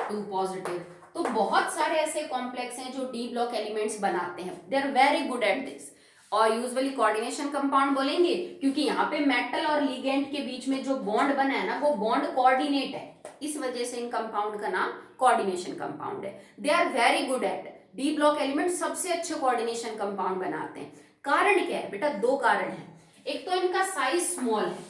2 पॉजिटिव। तो बहुत सारे ऐसे कॉम्प्लेक्स हैं जो डी ब्लॉक एलिमेंट्स बनाते हैं, they are very good at this. और यूजुअली कोऑर्डिनेशन कंपाउंड बोलेंगे क्योंकि यहाँ पे मेटल और लिगेंड के बीच में जो बॉन्ड बना है ना, वो बॉन्ड कोऑर्डिनेट है, इस वजह से इन कंपाउंड का नाम कोऑर्डिनेशन कंपाउंड है। They are very good at, D block element सबसे अच्छे कोऑर्डिनेशन कंपाउंड बनाते हैं। कारण क्या है बेटा? 2 कारण है। एक तो इनका साइज स्मॉल है,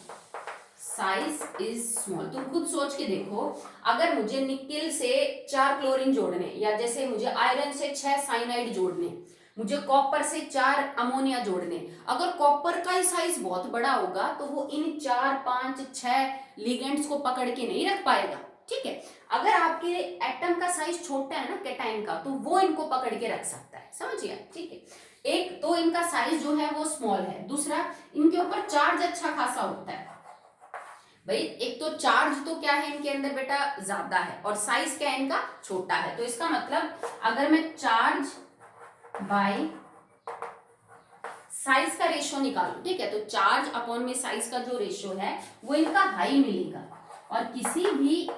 साइज इज स्मॉल। तुम खुद सोच के देखो, अगर मुझे निकेल से 4 क्लोरीन जोड़ने, या जैसे मुझे आयरन से 6 साइनाइड जोड़ने, मुझे कॉपर से 4 अमोनिया जोड़ने, अगर कॉपर का ही साइज बहुत बड़ा होगा तो वो इन 4 5 6 लिगेंड्स को पकड़ के नहीं रख पाएगा, ठीक है। अगर आपके एटम का साइज छोटा है ना कैटाइन का, तो वो इनको पकड़ के रख सकता है, समझिए, ठीक है। एक तो इनका साइज जो है वो स्मॉल है, दूसरा इनके ऊपर चार्ज अच्छा खासा होता है। भाई एक तो चार्ज तो क्या है इनके अंदर बेटा, ज्यादा है, और साइज क्या है इनका, छोटा है। तो इसका मतलब अगर मैं चार्ज बाय साइज का रेशियो निकालू, ठीक है, तो चार्ज अपॉन में साइज का जो रेशियो है वो इनका हाई मिलेगा। और किसी भी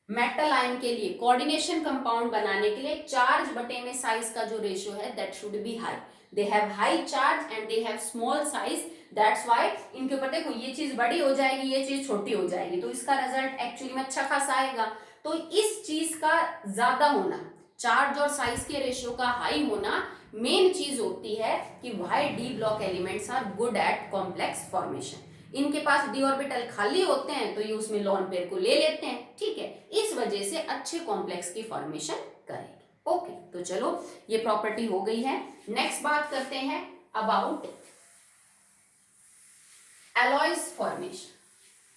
मेटल आयन के लिए कोऑर्डिनेशन कंपाउंड बनाने के लिए चार्ज बटे में साइज का जो रेशियो है that should be high. They have high charge and they have small size, that's why इनके ऊपर देखो ये चीज बड़ी हो जाएगी, ये चीज छोटी हो जाएगी, तो इसका रिजल्ट एक्चुअली में अच्छा खासा आएगा। तो इस चीज का ज्यादा होना, चार्ज और साइज के रेशियो का हाई होना मेन चीज होती है कि why D block elements are good at complex formation. इनके पास डी ऑर्बिटल खाली होते हैं तो ये उसमें लॉन पेयर को ले लेते हैं, ठीक है, इस वजह से अच्छे कॉम्प्लेक्स की फॉर्मेशन करेंगे। ओके, तो चलो ये प्रॉपर्टी हो गई है। नेक्स्ट बात करते हैं अबाउट एलॉयज फॉर्मेशन।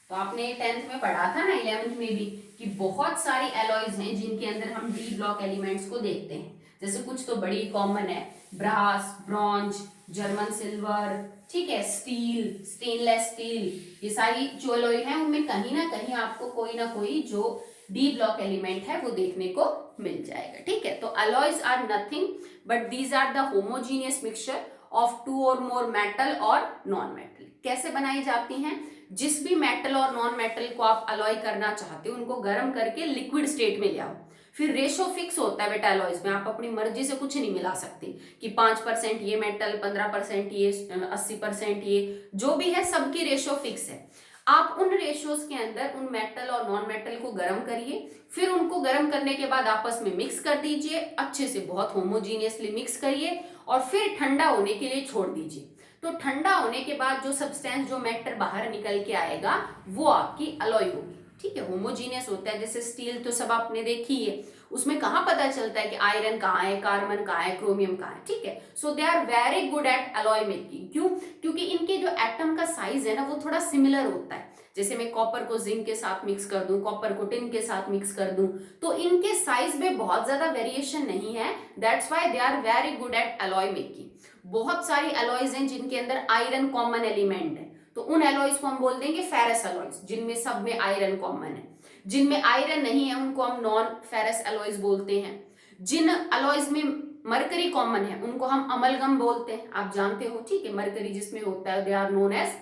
तो आपने 10th में पढ़ा था ना, 11th में भी, कि बहुत सारी एलॉयज हैं जिनके अंदर हम डी ब्लॉक एलिमेंट्स को देखते हैं। जैसे कुछ तो बड़ी कॉमन है, ब्रास, ब्रॉन्ज, जर्मन सिल्वर, ठीक है, स्टील, स्टेनलेस स्टील, ये सारी जो एलॉय हैं उनमें कहीं ना कहीं आपको कोई ना कोई जो डी ब्लॉक एलिमेंट है वो देखने को मिल जाएगा, ठीक है। तो alloys are nothing but these are the homogeneous mixture of 2 और मोर मेटल और नॉन मेटल। कैसे बनाई जाती हैं? जिस भी मेटल और नॉन मेटल को आप अलॉय करना चाहते हो उनको गर्म करके लिक्विड स्टेट में ले आओ। फिर रेशो फिक्स होता है बेटा एलॉयज में, आप अपनी मर्जी से कुछ नहीं मिला सकते कि 5% ये मेटल, 15% ये, 80% ये, जो भी है सबकी रेशो फिक्स है। आप उन रेशियोज के अंदर उन मेटल और नॉन मेटल को गर्म करिए, फिर उनको गर्म करने के बाद आपस में मिक्स कर दीजिए, अच्छे से बहुत होमोजीनियसली मिक्स करिए और फिर ठंडा होने के लिए छोड़ दीजिए। तो ठंडा होने के बाद जो सब्सटेंस, जो मैटर बाहर निकल के आएगा वो आपकी अलॉय होगी, ठीक है। होमोजीनियस होता है, जैसे स्टील तो सब आपने देखी है, उसमें कहाँ पता चलता है कि आयरन कहाँ है, कार्बन कहाँ है, क्रोमियम कहाँ है, ठीक है। So they are very good at alloy making. क्यों? क्योंकि इनके जो एटम का साइज है ना वो थोड़ा सिमिलर होता है। जैसे मैं कॉपर को जिंक के साथ मिक्स कर दूं, कॉपर को टिन के साथ मिक्स कर दूं, तो इनके साइज में बहुत ज्यादा वेरिएशन नहीं है, that's why they are very good at alloy making. बहुत सारी अलॉयज हैं जिनके अंदर आयरन कॉमन एलिमेंट है, तो उन एलॉयज को हम बोल देंगे फेरस एलॉयज, जिनमें सब में आयरन कॉमन है। जिनमें आयरन नहीं है उनको हम नॉन फेरस एलॉयज बोलते हैं। जिन एलॉयज में मरकरी कॉमन है उनको हम अमलगम बोलते हैं, आप जानते हो, ठीक है। मरकरी जिसमें होता है दे आर नोन एज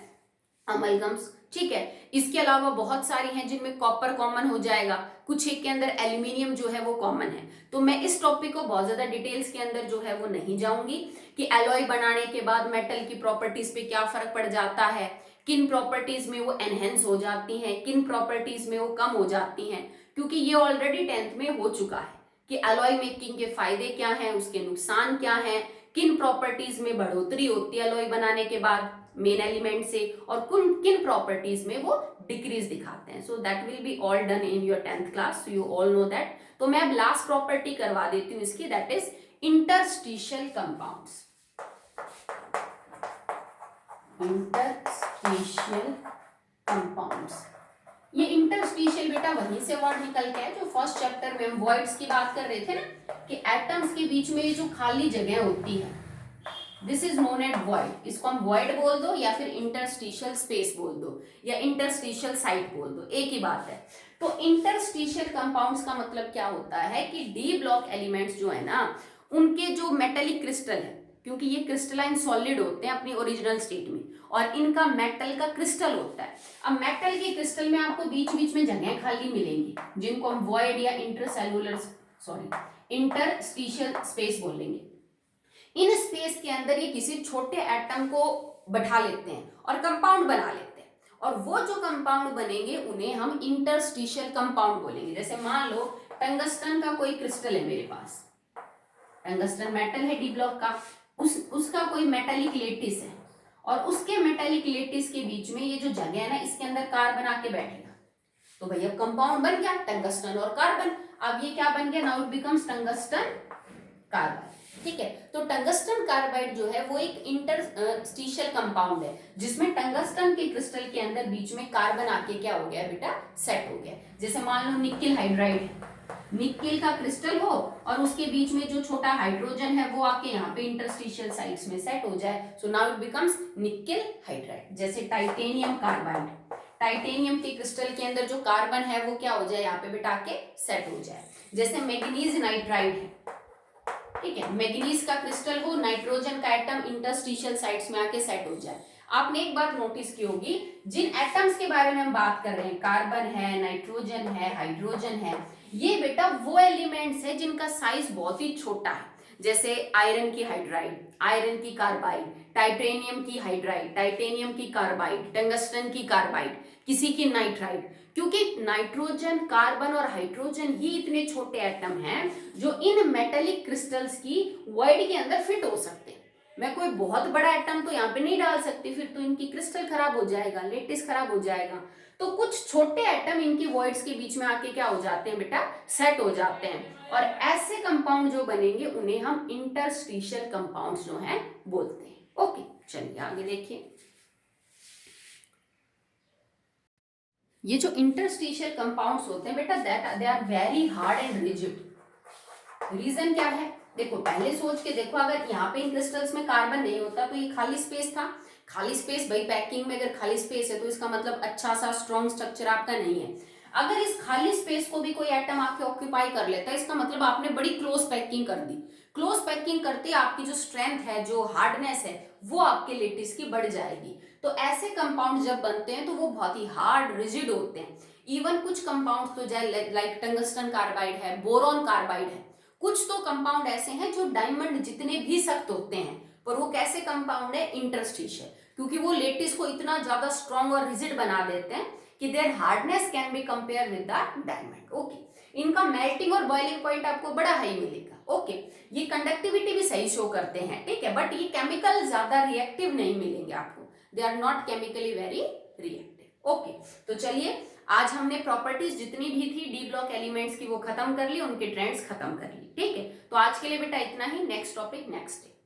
अमलगम्स, ठीक है। इसके अलावा बहुत सारी हैं जिनमें कॉपर कॉमन हो जाएगा, कुछ एक के अंदर एल्यूमिनियम जो है वो कॉमन है। तो मैं इस टॉपिक को बहुत ज्यादा डिटेल्स के अंदर जो है वो नहीं जाऊंगी कि एलॉय बनाने के बाद मेटल की प्रॉपर्टीज पे क्या फर्क पड़ जाता है, किन प्रॉपर्टीज में वो एनहेंस हो जाती हैं, किन प्रॉपर्टीज में वो कम हो जाती हैं, क्योंकि ये ऑलरेडी 10th में हो चुका है कि एलॉय मेकिंग के फायदे क्या हैं, उसके नुकसान क्या हैं, किन प्रॉपर्टीज में बढ़ोतरी होती है एलॉय बनाने के बाद मेन एलिमेंट से, और किन प्रॉपर्टीज में वो डिक्रीज दिखाते हैं। So that will be all done in your 10th class, you all know that. तो मैं अब लास्ट प्रॉपर्टी करवा देती हूँ इसकी, that is interstitial compounds. Interstitial compounds, ये इंटरस्टिशियल बेटा वहीं से वर्ड निकल के है जो फर्स्ट चैप्टर में हम वॉइड्स की बात कर रहे थे ना, कि एटम्स के बीच में ये जो खाली जगह होती है, this is known at void. इसको हम वॉइड बोल दो या फिर इंटरस्टिशियल स्पेस बोल दो या इंटरस्टिशियल साइट बोल दो, एक ही बात है। तो इंटरस्टिशियल कंपाउंड्स का मतलब क्या होता है कि डी ब्लॉक एलिमेंट्स जो है ना, उनके जो मेटेलिक क्रिस्टल है क्योंकि ये क्रिस्टलाइन सॉलिड होते हैं अपनी ओरिजिनल स्टेट में, और इनका मेटल का क्रिस्टल होता है। अब मेटल के क्रिस्टल में आपको बीच बीच में जगह खाली मिलेंगी जिनको हम वॉइड या इंटरस्टिशियल स्पेस बोलेंगे। इन स्पेस के अंदर ये किसी छोटे एटम को बैठा लेते हैं और कंपाउंड बना लेते हैं, और वो जो कंपाउंड बनेंगे उन्हें हम इंटरस्टिशियल कंपाउंड बोलेंगे। जैसे मान लो टंगस्टन का कोई क्रिस्टल है मेरे पास, टंगस्टन मेटल है डी ब्लॉक का, उसका कोई मेटालिक लेटिस है, और उसके मेटालिक लेटिस के बीच में ये जो जगह है ना, इसके अंदर कार्बन आके बैठेगा, तो भैया कंपाउंड बन गया टंगस्टन और कार्बन। अब ये क्या बन गया, now it becomes tungsten carbide. ठीक है, तो टंगस्टन कार्बाइड जो है वो एक इंटरस्टिशियल कंपाउंड है जिसमें टंगस्टन के क्रिस्टल के अंदर बीच में कार्बन आके क्या हो गया बेटा, सेट हो गया। जैसे मान लो निकिल हाइड्राइड है, निकिल का क्रिस्टल हो और उसके बीच में जो छोटा हाइड्रोजन है वो आके यहाँ पे इंटरस्टिशियल साइड्स में सेट हो जाए, so now it becomes nickel hydride. जैसे टाइटेनियम कार्बाइड, टाइटेनियम के क्रिस्टल के अंदर जो कार्बन है वो क्या हो जाए, यहाँ पे बेटा के सेट हो जाए। जैसे मैग्नीज नाइट्राइड है, ठीक है, मैग्नीज का क्रिस्टल हो, नाइट्रोजन का एटम इंटरस्टिशियल साइड्स में आके सेट हो जाए। आपने एक बात नोटिस की होगी, जिन एटम्स के बारे में हम बात कर रहे हैं, कार्बन है, नाइट्रोजन है, हाइड्रोजन है, ये बेटा वो एलिमेंट्स है जिनका साइज बहुत ही छोटा है। जैसे आयरन की हाइड्राइड, आयरन की कार्बाइड, टाइटेनियम की हाइड्राइड, टाइटेनियम की कार्बाइड, टंगस्टन की कार्बाइड, किसी की नाइट्राइड, क्योंकि नाइट्रोजन, कार्बन और हाइड्रोजन ही इतने छोटे एटम हैं जो इन मेटेलिक क्रिस्टल्स की वॉइड के अंदर फिट हो सकते हैं। मैं कोई बहुत बड़ा एटम तो यहाँ पे नहीं डाल सकती, फिर तो इनकी क्रिस्टल खराब हो जाएगा, लेटिस खराब हो जाएगा। तो कुछ छोटे एटम इनकी वॉइड्स के बीच में आके क्या हो जाते हैं बेटा, सेट हो जाते हैं, और ऐसे कंपाउंड जो बनेंगे उन्हें हम इंटरस्टिशियल कंपाउंड्स जो हैं बोलते हैं। ओके, चलिए आगे देखिए। ये जो इंटरस्टिशियल कंपाउंड्स होते हैं बेटा, that they are very hard and rigid. Reason क्या है, देखो पहले सोच के देखो, अगर यहाँ पे इन क्रिस्टल्स में कार्बन नहीं होता तो ये खाली स्पेस था, खाली स्पेस भाई, पैकिंग में अगर खाली स्पेस है तो इसका मतलब अच्छा सा स्ट्रॉन्ग स्ट्रक्चर आपका नहीं है। अगर इस खाली स्पेस को भी कोई एटम आके ऑक्यूपाई कर लेता है, इसका मतलब आपने बड़ी क्लोज पैकिंग कर दी। क्लोज पैकिंग करते आपकी जो स्ट्रेंथ है, जो हार्डनेस है, वो आपके लेटिस की बढ़ जाएगी। तो ऐसे कंपाउंड जब बनते हैं तो वो बहुत ही हार्ड रिजिड होते हैं। इवन कुछ कंपाउंड तो लाइक टंगस्टन कार्बाइड है, बोरॉन कार्बाइड है, कुछ तो कंपाउंड ऐसे हैं जो डायमंड जितने भी सख्त होते हैं, पर वो कैसे कंपाउंड है, इंटरस्टिशियल, क्योंकि वो लेटिस को इतना ज्यादा स्ट्रॉन्ग और रिजिड बना देते हैं कि their hardness can be compare with the diamond. Okay, इनका मेल्टिंग और बॉइलिंग पॉइंट आपको बड़ा हाई मिलेगा। ओके, ये कंडक्टिविटी भी सही शो करते हैं, ठीक है, बट ये केमिकल ज्यादा रिएक्टिव नहीं मिलेंगे आपको, they are not chemically very reactive. Okay, तो चलिए आज हमने प्रॉपर्टीज जितनी भी थी डी ब्लॉक एलिमेंट्स की वो खत्म कर ली, उनके ट्रेंड्स खत्म कर ली। ठीक है, तो आज के लिए बेटा इतना ही, नेक्स्ट टॉपिक नेक्स्ट डे।